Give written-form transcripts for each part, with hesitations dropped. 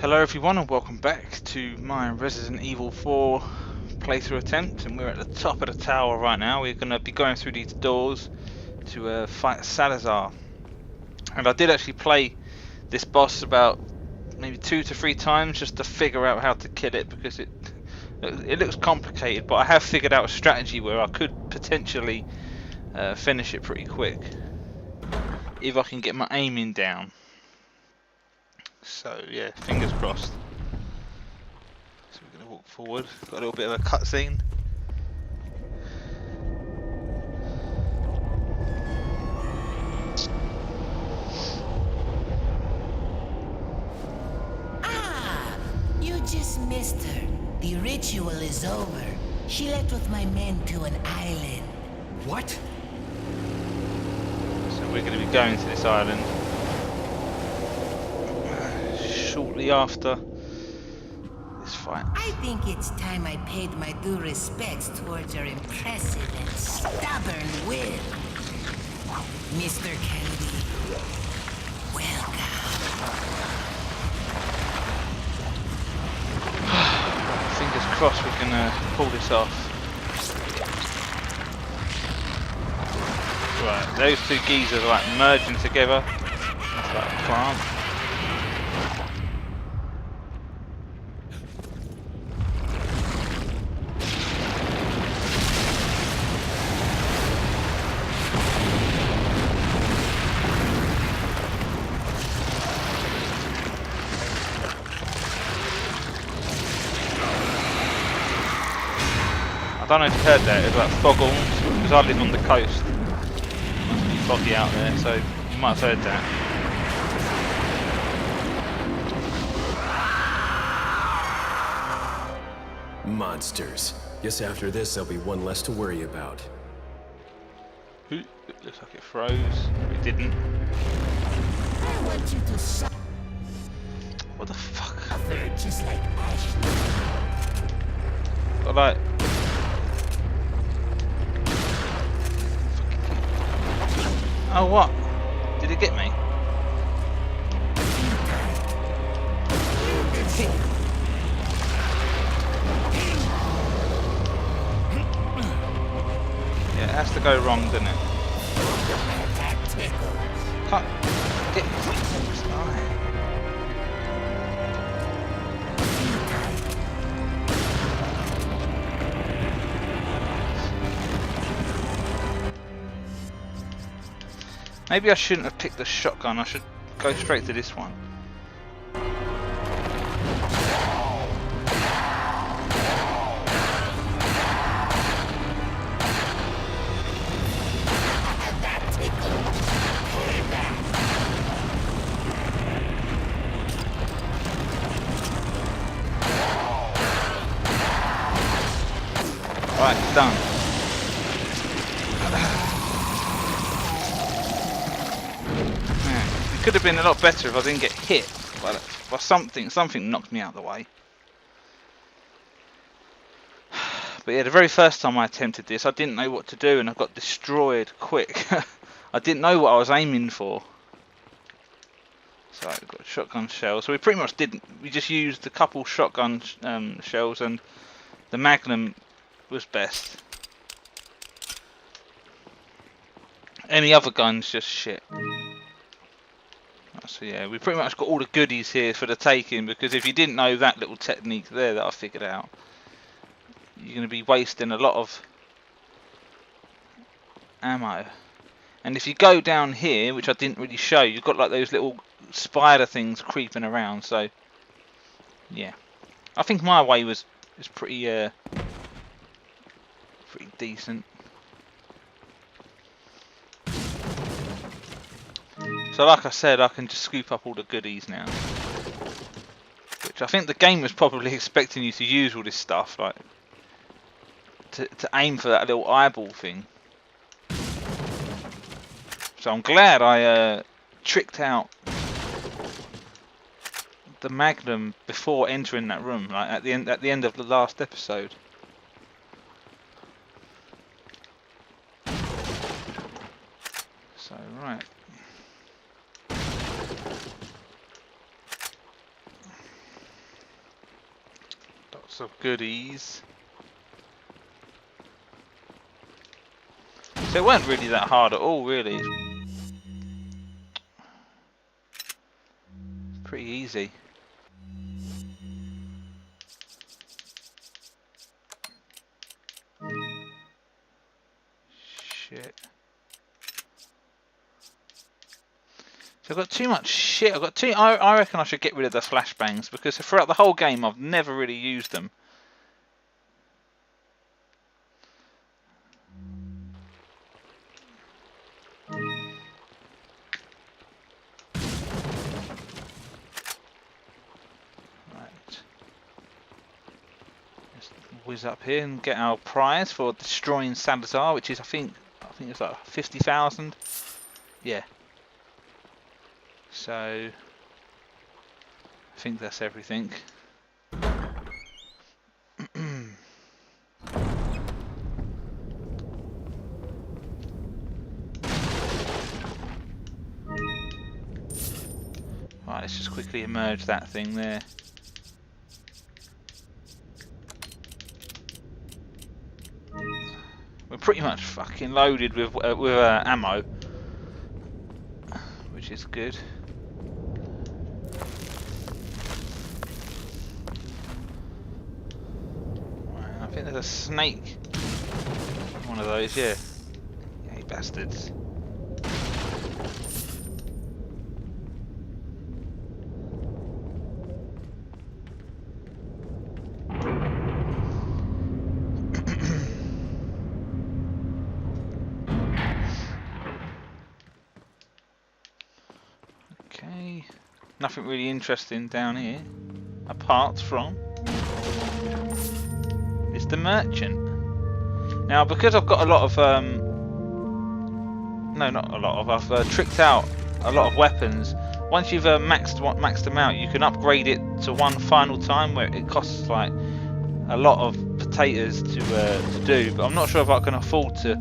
Hello everyone and welcome back to my Resident Evil 4 playthrough attempt, and we're at the top of the tower right now. We're going to be going through these doors to fight Salazar. And I did actually play this boss about maybe 2 to 3 times just to figure out how to kill it, because it looks complicated, but I have figured out a strategy where I could potentially finish it pretty quick if I can get my aiming down. So yeah, fingers crossed. So we're going to walk forward. Got a little bit of a cutscene. Ah, you just missed her. The ritual is over. She left with my men to an island. What? So we're going to be going to this island shortly after this fight. I think it's time I paid my due respects towards your impressive and stubborn will. Mr. Kennedy, welcome. Fingers crossed we can pull this off. Right, those two geezers are like merging together. That's like a plant. I don't know if you heard that, it was like foghorns, because I live on the coast. It must be foggy out there, so you might have heard that. Monsters. Guess after this there'll be one less to worry about. Ooh, it looks like it froze. It didn't. I want you to suffer What the fuck? just like Ashley. Got like... Oh, what? Did it get me? Yeah, it has to go wrong, doesn't it? Can't get this guy. Maybe I shouldn't have picked the shotgun, I should go straight to this one. Right, it's done. It could have been a lot better if I didn't get hit by something. Something knocked me out of the way. But yeah, the very first time I attempted this, I didn't know what to do, and I got destroyed quick. I didn't know what I was aiming for. So I've got shotgun shells. So we pretty much didn't. We just used a couple shotgun shells, and the Magnum was best. Any other guns, just shit. So yeah, we pretty much got all the goodies here for the taking, because if you didn't know that little technique there that I figured out, you're going to be wasting a lot of ammo. And if you go down here, which I didn't really show, you've got like those little spider things creeping around. So yeah, I think my way was pretty pretty decent. So like I said, I can just scoop up all the goodies now. Which I think the game was probably expecting you to use all this stuff, like to aim for that little eyeball thing. So I'm glad I tricked out the Magnum before entering that room, like at the end of the last episode. So right. Box of goodies. So it weren't really that hard at all, really. Pretty easy. Shit. So I've got too much shit. I've got too. I reckon I should get rid of the flashbangs because throughout the whole game I've never really used them. Right. Let's whiz up here and get our prize for destroying Salazar, which is I think it's like 50,000. Yeah. So I think that's everything. Right, let's just quickly emerge that thing there. We're pretty much fucking loaded with ammo, which is good. Right, I think there's a snake. One of those, yeah. Yeah, you bastards. Okay, nothing really interesting down here, apart from it's the merchant. Now, because I've got a lot of no, not a lot of. I've tricked out a lot of weapons. Once you've maxed them out, you can upgrade it to one final time where it costs like a lot of potatoes to do. But I'm not sure if I can afford to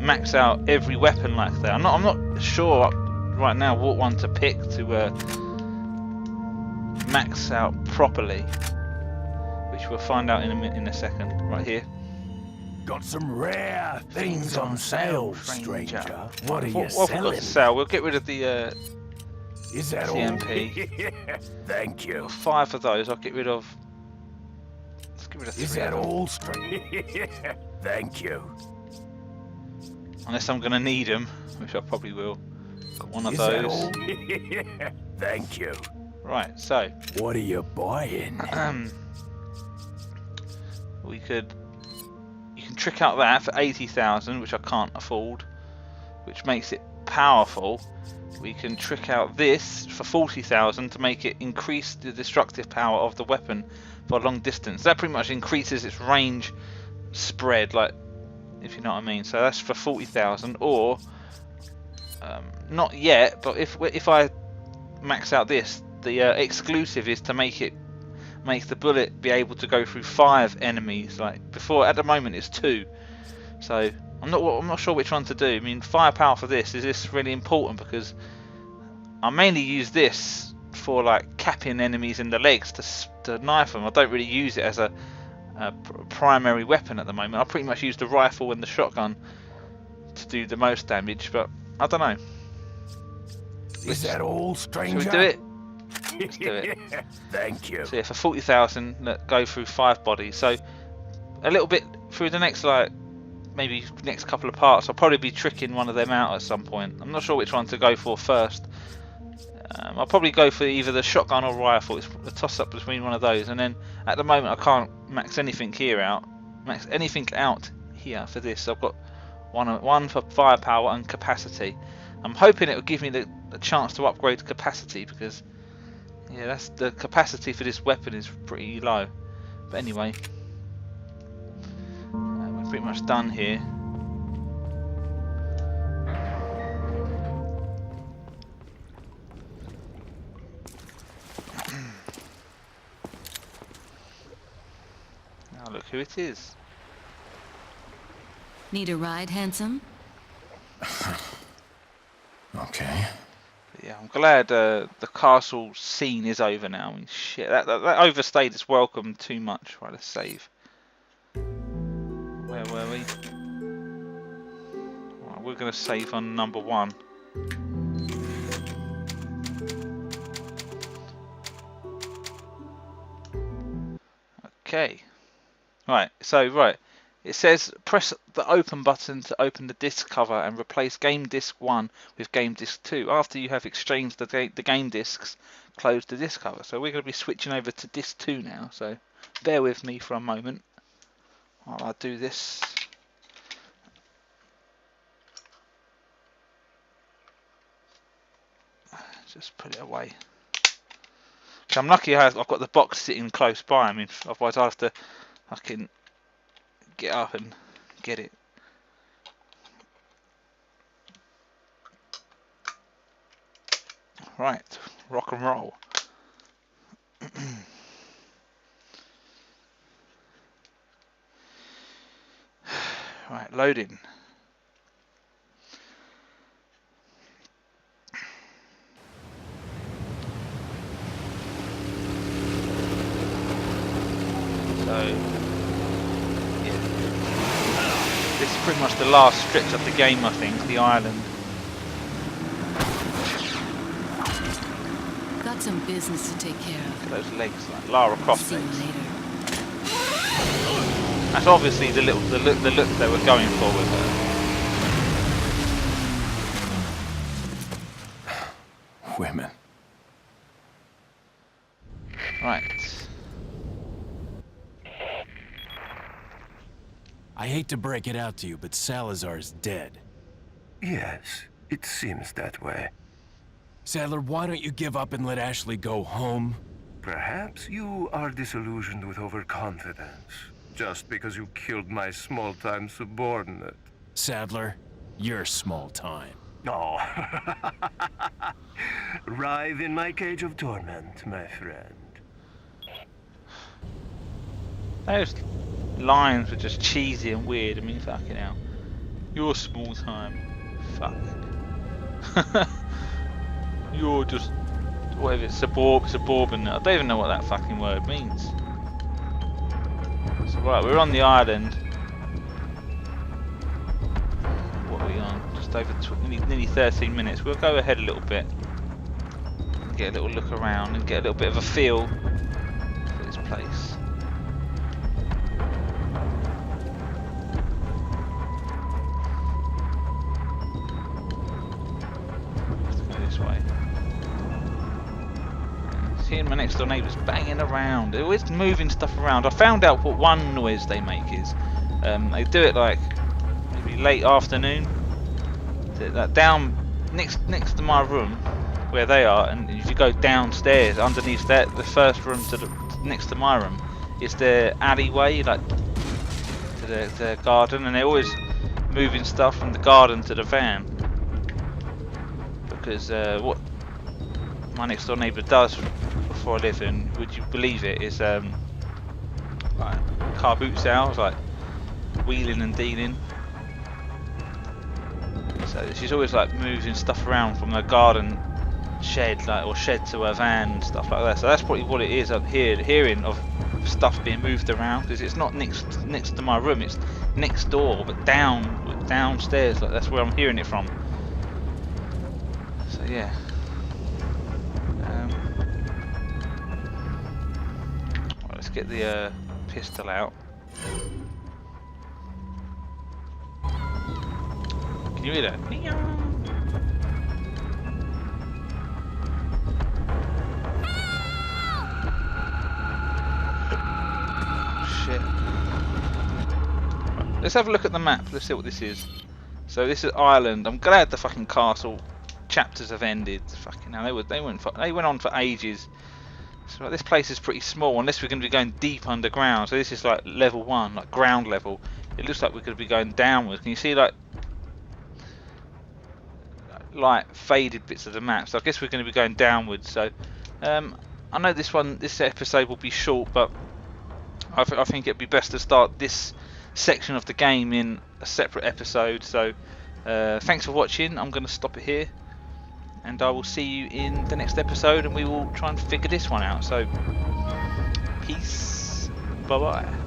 max out every weapon like that. I'm not sure right now what one to pick to max out properly, which we'll find out in a second. Right here. Got some rare things on sale, stranger. What are you What have we got selling? to sell? We'll get rid of the Is that TMP. all? Thank you. 5 of those. I'll get rid of. Let's get rid of 3. Is that all, stranger? Thank you. Unless I'm gonna need them, which I probably will. Got one of Is that those. all? Thank you. Right. So What are you buying? we could. You can trick out that for 80,000, which I can't afford, which makes it powerful. We can trick out this for 40,000 to make it increase the destructive power of the weapon for a long distance. That pretty much increases its range spread, like, if you know what I mean. So that's for 40,000, or not yet. But if I max out this, the exclusive is to make the bullet be able to go through 5 enemies. Like before, at the moment it's 2. So I'm not sure which one to do. I mean, firepower for this, is this really important? Because I mainly use this for like capping enemies in the legs to knife them. I don't really use it as a primary weapon at the moment. I pretty much use the rifle and the shotgun to do the most damage. But I don't know. Is that all, stranger? Should we do it? Let's do it. Thank you. So yeah, for 40,000, go through 5 bodies. So a little bit through the next maybe next couple of parts, I'll probably be tricking one of them out at some point. I'm not sure which one to go for first. I'll probably go for either the shotgun or rifle. It's a toss up between one of those. And then at the moment I can't max anything out here for this. I've got one for firepower and capacity. I'm hoping it will give me the chance to upgrade capacity, because yeah, that's the capacity for this weapon is pretty low. But anyway, we're pretty much done here. Now look who it is. Need a ride, handsome? Okay. Yeah, I'm glad the castle scene is over now. I mean, shit, that overstayed its welcome too much. Right, let's save. Where were we? Right, we're going to save on number 1. Okay. Right, so it says press the open button to open the disc cover and replace game disc 1 with game disc 2. After you have exchanged the game discs, close the disc cover. So we're going to be switching over to disc 2 now, so bear with me for a moment while I do this. Just put it away. So I'm lucky I've got the box sitting close by. I mean, otherwise I'll have to fucking get up and get it. Right, rock and roll. Right, loading. So, yeah. This is pretty much the last stretch of the game, I think, the island. Got some business to take care of. Those legs, like Lara Croft See you legs. later. That's obviously the look they were going for with her. Women. Right. I hate to break it out to you, but Salazar's dead. Yes, it seems that way. Sadler, why don't you give up and let Ashley go home? Perhaps you are disillusioned with overconfidence, just because you killed my small-time subordinate. Sadler, you're small time. Oh. Writhe in my cage of torment, my friend. Those lines were just cheesy and weird. I mean, fucking hell. You're small time. Fuck. You're just whatever it's suburban. I don't even know what that fucking word means. So right, we're on the island. What are we on? Just over nearly 13 minutes. We'll go ahead a little bit, get a little look around, and get a little bit of a feel for this place. And my next door neighbours banging around. They're always moving stuff around. I found out what one noise they make is. They do it like maybe late afternoon. That down next to my room where they are, and if you go downstairs underneath that, the first room to the next to my room is their alleyway, like to their garden, and they're always moving stuff from the garden to the van because what my next door neighbour does for a living, would you believe it, is like car boot sales, like wheeling and dealing. So she's always like moving stuff around from her garden shed, like, or shed to her van and stuff like that. So that's probably what it is up here, hearing of stuff being moved around, because it's not next to my room, it's next door, but downstairs. Like that's where I'm hearing it from. So yeah. Get the pistol out. Can you hear that? Oh, shit. Right, let's have a look at the map. Let's see what this is. So this is Ireland. I'm glad the fucking castle chapters have ended. Fucking hell, they went on for ages. So this place is pretty small unless we're going to be going deep underground. So this is like level 1, like ground level. It looks like we're going to be going downwards. Can you see like faded bits of the map? So I guess we're going to be going downwards. So I know this episode will be short, but I think it'd be best to start this section of the game in a separate episode. So thanks for watching. I'm going to stop it here. and I will see you in the next episode, and we will try and figure this one out. So, peace, bye bye.